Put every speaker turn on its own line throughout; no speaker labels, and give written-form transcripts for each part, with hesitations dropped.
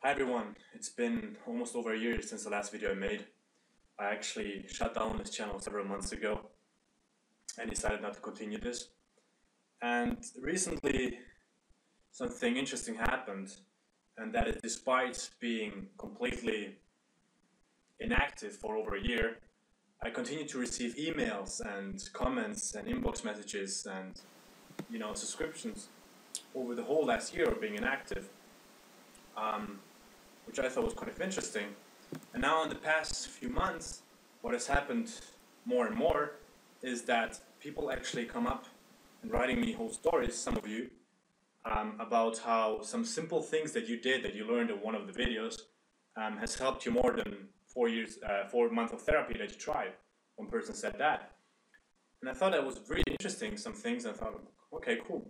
Hi everyone, it's been almost over a year since the last video I made. I actually shut down this channel several months ago and decided not to continue this. And recently something interesting happened, and that is despite being completely inactive for over a year, I continue to receive emails and comments and inbox messages and subscriptions over the whole last year of being inactive. Which I thought was kind of interesting. And now in the past few months, what has happened more and more is that people actually come up and writing me whole stories, some of you, about how some simple things that you did, that you learned in one of the videos, has helped you more than 4 months of therapy that you tried. One person said that. And I thought that was really interesting, some things. I thought, okay, cool.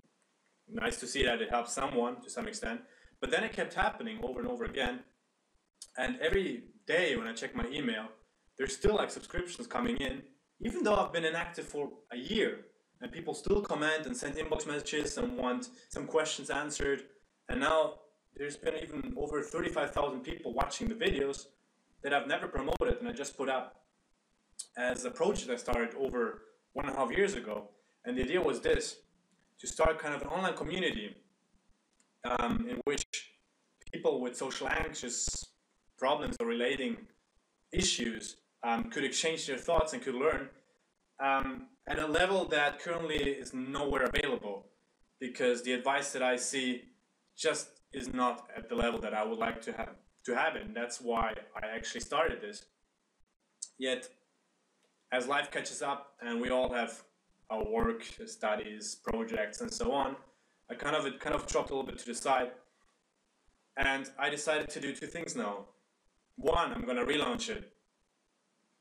Nice to see that it helps someone to some extent. But then it kept happening over and over again. And every day when I check my email, there's still like subscriptions coming in, even though I've been inactive for a year. And people still comment and send inbox messages and want some questions answered. And now there's been even over 35,000 people watching the videos that I've never promoted and I just put up as a project I started over 1.5 years ago. And the idea was this, to start kind of an online community in which people with social anxious problems or relating issues could exchange their thoughts and could learn at a level that currently is nowhere available, because the advice that I see just is not at the level that I would like to have it, and that's why I actually started this. Yet, as life catches up and we all have our work, studies, projects, and so on, it kind of dropped a little bit to the side, and I decided to do two things now. One, I'm going to relaunch it,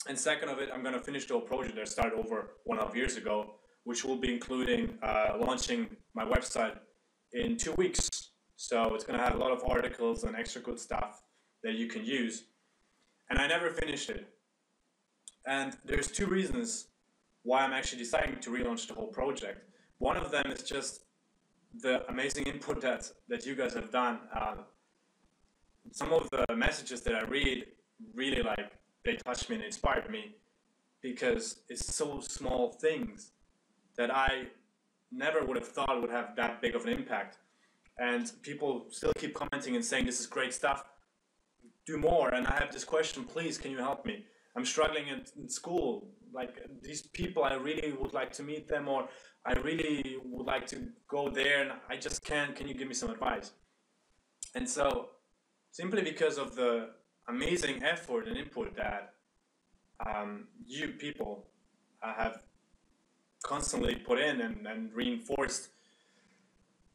and second of it, I'm going to finish the whole project that I started over 1.5 years ago, which will be including launching my website in 2 weeks. So it's going to have a lot of articles and extra good stuff that you can use. And I never finished it. And there's two reasons why I'm actually deciding to relaunch the whole project. One of them is just the amazing input that you guys have done. Some of the messages that I read really they touched me and inspired me, because it's so small things that I never would have thought would have that big of an impact. And people still keep commenting and saying, this is great stuff, do more. And I have this question, please, can you help me? I'm struggling in school. Like, these people, I really would like to meet them, or I really would like to go there and I just can't. Can you give me some advice? And so, simply because of the amazing effort and input that you people have constantly put in and reinforced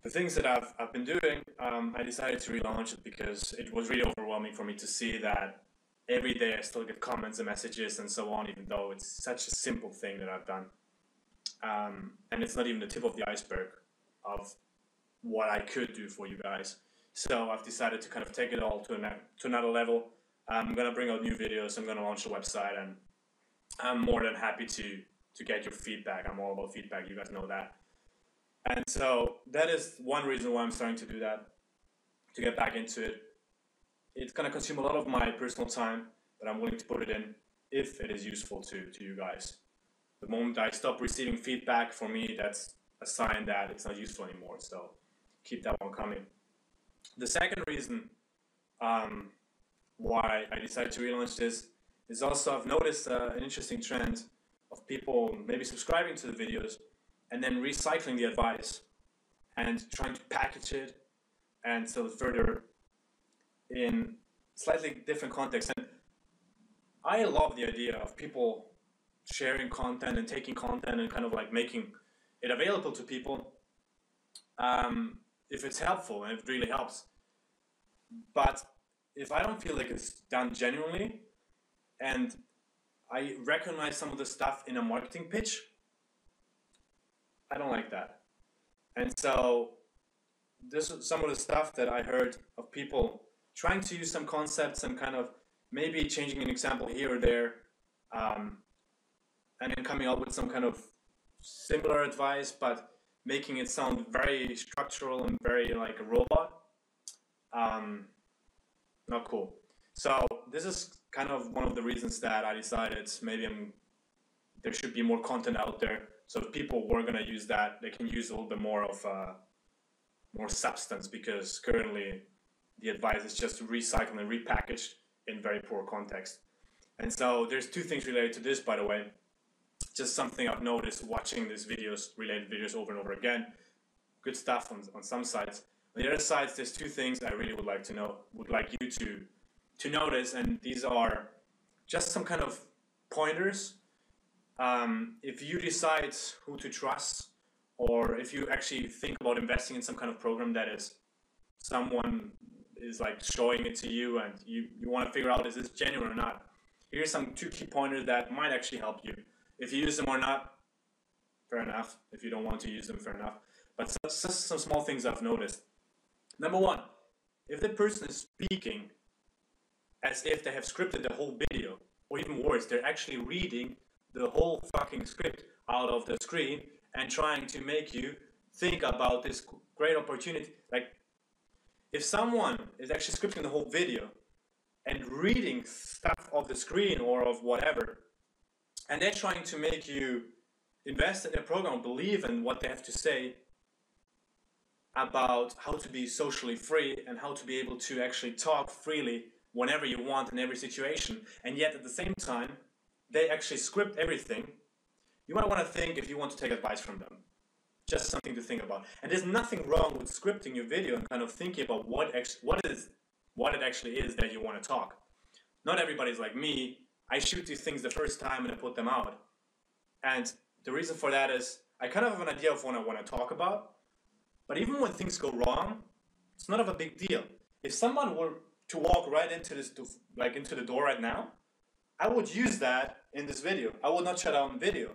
the things that I've been doing, I decided to relaunch it, because it was really overwhelming for me to see that every day I still get comments and messages and so on, even though it's such a simple thing that I've done. And it's not even the tip of the iceberg of what I could do for you guys. So I've decided to kind of take it all to another level. I'm going to bring out new videos, I'm going to launch a website, and I'm more than happy to get your feedback. I'm all about feedback, you guys know that. And so that is one reason why I'm starting to do that, to get back into it. It's going to consume a lot of my personal time, but I'm willing to put it in if it is useful to you guys. The moment I stop receiving feedback, for me, that's a sign that it's not useful anymore. So keep that one coming. The second reason why I decided to relaunch this is also I've noticed an interesting trend of people maybe subscribing to the videos and then recycling the advice and trying to package it and sell it further in slightly different context. And I love the idea of people sharing content and taking content and kind of like making it available to people if it's helpful and it really helps. But if I don't feel like it's done genuinely and I recognize some of the stuff in a marketing pitch, I don't like that. And so this is some of the stuff that I heard of people trying to use some concepts and kind of maybe changing an example here or there, and then coming up with some kind of similar advice, but making it sound very structural and very like a robot. not cool. So this is kind of one of the reasons that I decided maybe there should be more content out there. So if people were gonna use that, they can use a little bit more of more substance, because currently the advice is just recycled and repackaged in very poor context. And so there's two things related to this, by the way. Just something I've noticed watching these related videos over and over again. Good stuff on some sides. On the other sides, there's two things I really would like you to notice, and these are just some kind of pointers. If you decide who to trust, or if you actually think about investing in some kind of program that is someone is like showing it to you, and you want to figure out, is this genuine or not? Here's some two key pointers that might actually help you. If you use them or not, fair enough. If you don't want to use them, fair enough. But just some small things I've noticed. Number one, if the person is speaking as if they have scripted the whole video, or even worse, they're actually reading the whole fucking script out of the screen and trying to make you think about this great opportunity. Like, if someone is actually scripting the whole video and reading stuff off the screen or of whatever, and they're trying to make you invest in their program, believe in what they have to say about how to be socially free and how to be able to actually talk freely whenever you want in every situation, and yet at the same time they actually script everything, you might want to think if you want to take advice from them. Just something to think about. And there's nothing wrong with scripting your video and kind of thinking about what it actually is that you want to talk. Not everybody's like me. I shoot these things the first time and I put them out. And the reason for that is I kind of have an idea of what I want to talk about. But even when things go wrong, it's not of a big deal. If someone were to walk right into into the door right now, I would use that in this video. I would not shut down the video.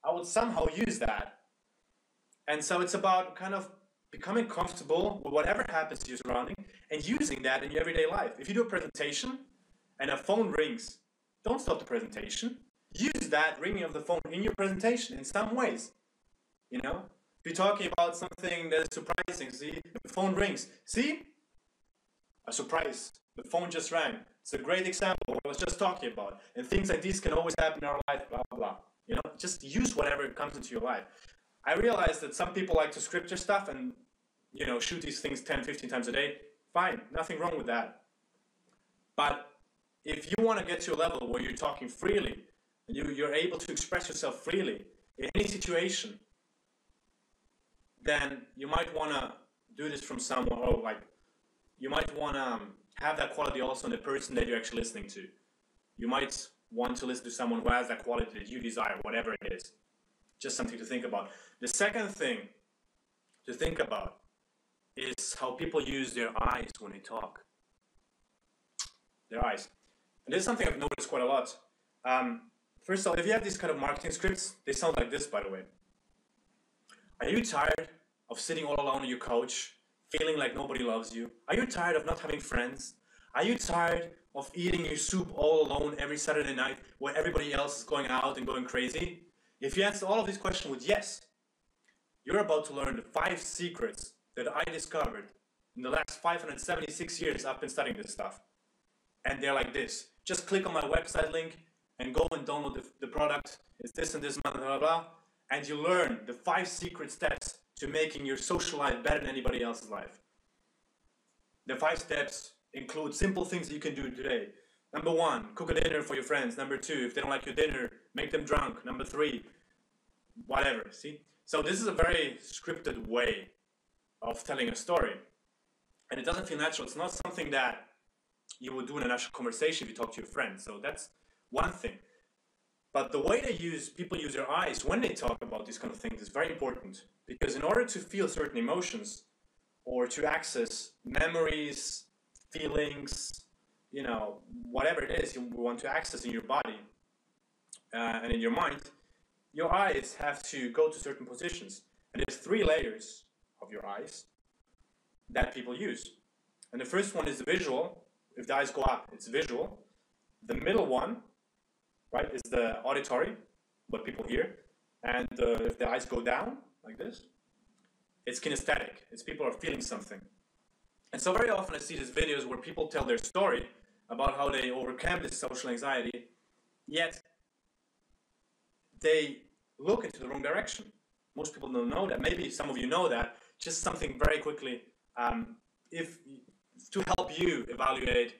I would somehow use that. And so it's about kind of becoming comfortable with whatever happens to your surrounding and using that in your everyday life. If you do a presentation and a phone rings, don't stop the presentation. Use that ringing of the phone in your presentation in some ways. You know? If you're talking about something that is surprising, see, the phone rings. See? A surprise. The phone just rang. It's a great example of what I was just talking about. And things like these can always happen in our life, blah, blah, blah. You know, just use whatever comes into your life. I realize that some people like to script their stuff and, you know, shoot these things 10, 15 times a day. Fine, nothing wrong with that. But if you want to get to a level where you're talking freely, and you're able to express yourself freely in any situation, then you might want to do this from someone, or like, you might want to have that quality also in the person that you're actually listening to. You might want to listen to someone who has that quality that you desire, whatever it is. Just something to think about. The second thing to think about is how people use their eyes when they talk. Their eyes. And this is something I've noticed quite a lot. First of all, if you have these kind of marketing scripts, they sound like this, by the way. Are you tired of sitting all alone on your couch, feeling like nobody loves you? Are you tired of not having friends? Are you tired of eating your soup all alone every Saturday night when everybody else is going out and going crazy? If you answer all of these questions with yes, you're about to learn the 5 secrets that I discovered in the last 576 years I've been studying this stuff. And they're like this. Just click on my website link and go and download the product. It's this and this, blah, blah, blah. And you learn the 5 secret steps to making your social life better than anybody else's life. The 5 steps include simple things that you can do today. Number 1, cook a dinner for your friends. Number 2, if they don't like your dinner, make them drunk. Number 3, whatever, see? So this is a very scripted way of telling a story. And it doesn't feel natural. It's not something that you would do in a natural conversation if you talk to your friends. So that's one thing. But the way people use their eyes when they talk about these kind of things is very important. Because in order to feel certain emotions or to access memories, feelings, you know, whatever it is you want to access in your body and in your mind, your eyes have to go to certain positions. And there's 3 layers of your eyes that people use. And the first one is the visual. If the eyes go up, it's visual. The middle one, right, is the auditory, what people hear. And if the eyes go down, like this, it's kinesthetic. It's people are feeling something. And so very often I see these videos where people tell their story about how they overcame this social anxiety, yet they look into the wrong direction. Most people don't know that. Maybe some of you know that. Just something very quickly, if to help you evaluate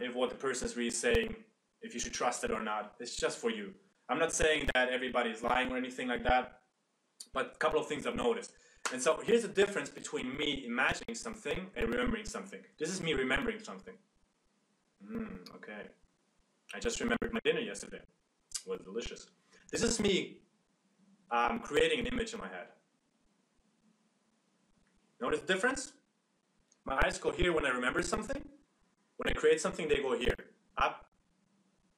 if what the person is really saying, if you should trust it or not. It's just for you. I'm not saying that everybody is lying or anything like that, but a couple of things I've noticed. And so here's the difference between me imagining something and remembering something. This is me remembering something. Okay. I just remembered my dinner yesterday. It was delicious. This is me creating an image in my head. Notice the difference? My eyes go here when I remember something. When I create something, they go here. Up.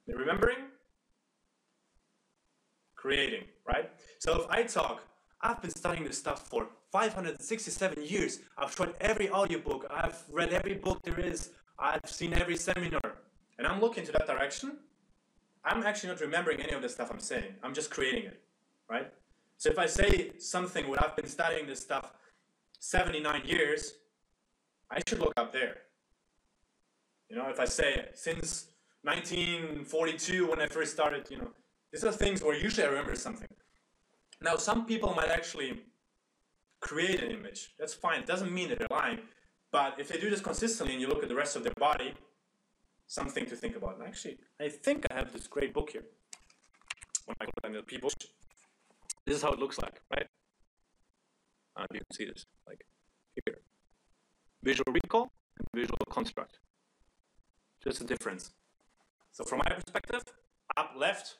Remembering. Creating, right? So if I talk, I've been studying this stuff for 567 years. I've tried every audiobook. I've read every book there is. I've seen every seminar. And I'm looking to that direction. I'm actually not remembering any of the stuff I'm saying. I'm just creating it, right? So if I say something where I've been studying this stuff 79 years, I should look up there. You know, if I say since 1942 when I first started, you know, these are things where usually I remember something. Now, some people might actually create an image. That's fine. It doesn't mean that they're lying. But if they do this consistently and you look at the rest of their body, something to think about. And actually, I think I have this great book here. When I look at the people, this is how it looks like, right? You can see this, like here. Visual recall and visual construct. Just a difference. So from my perspective, up left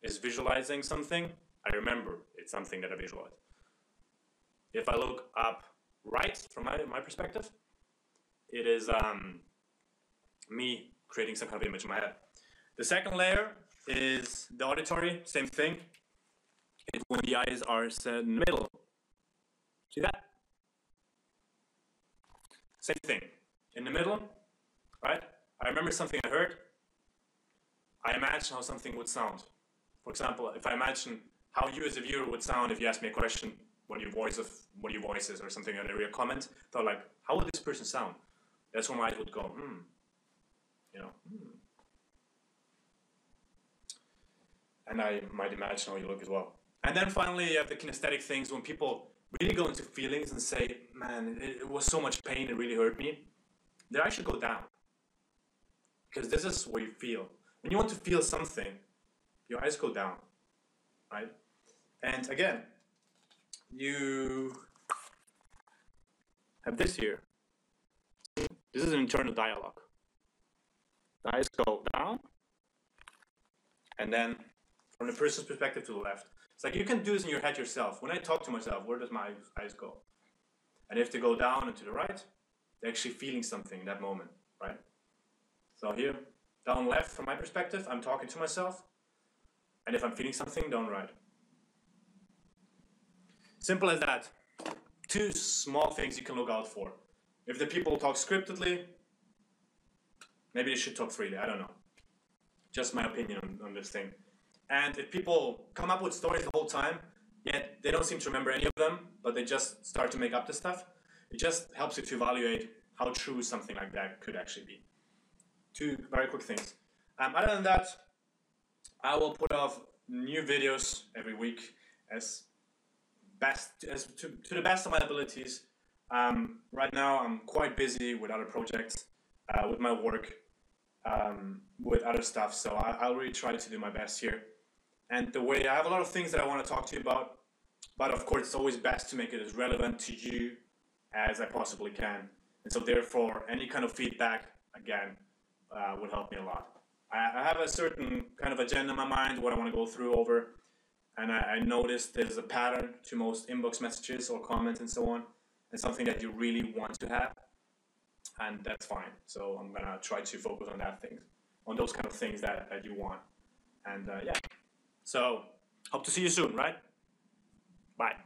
is visualizing something. I remember it's something that I visualize. If I look up right, from my perspective, it is me creating some kind of image in my head. The second layer is the auditory, same thing. It's when the eyes are set in the middle. See that? Same thing. In the middle, right? I remember something I heard. I imagine how something would sound. For example, if I imagine how you as a viewer would sound if you asked me a question, what your voice is or something, and I read a comment, thought like, how would this person sound? That's where my eyes would go, you know, And I might imagine how you look as well. And then finally, you have the kinesthetic things when people really go into feelings and say, man, it was so much pain, it really hurt me. They actually go down. Because this is what you feel. When you want to feel something, your eyes go down, right? And again, you have this here. This is an internal dialogue. The eyes go down, and then from the person's perspective to the left. It's like you can do this in your head yourself. When I talk to myself, where does my eyes go? And if they go down and to the right, they're actually feeling something in that moment, right? So here, down left, from my perspective, I'm talking to myself. And if I'm feeling something, down right. Simple as that. Two small things you can look out for. If the people talk scriptedly, maybe they should talk freely, I don't know. Just my opinion on this thing. And if people come up with stories the whole time, yet they don't seem to remember any of them, but they just start to make up the stuff, it just helps you to evaluate how true something like that could actually be. Two very quick things. Other than that, I will put off new videos every week to the best of my abilities. Right now, I'm quite busy with other projects, with my work, with other stuff. So I'll really try to do my best here. And the way I have a lot of things that I want to talk to you about, but of course, it's always best to make it as relevant to you as I possibly can. And so therefore, any kind of feedback, again, would help me a lot. I have a certain kind of agenda in my mind, what I want to go through over. And I noticed there's a pattern to most inbox messages or comments and so on, and something that you really want to have, and that's fine. So I'm gonna try to focus on those kind of things that you want, and yeah. So hope to see you soon, right? Bye.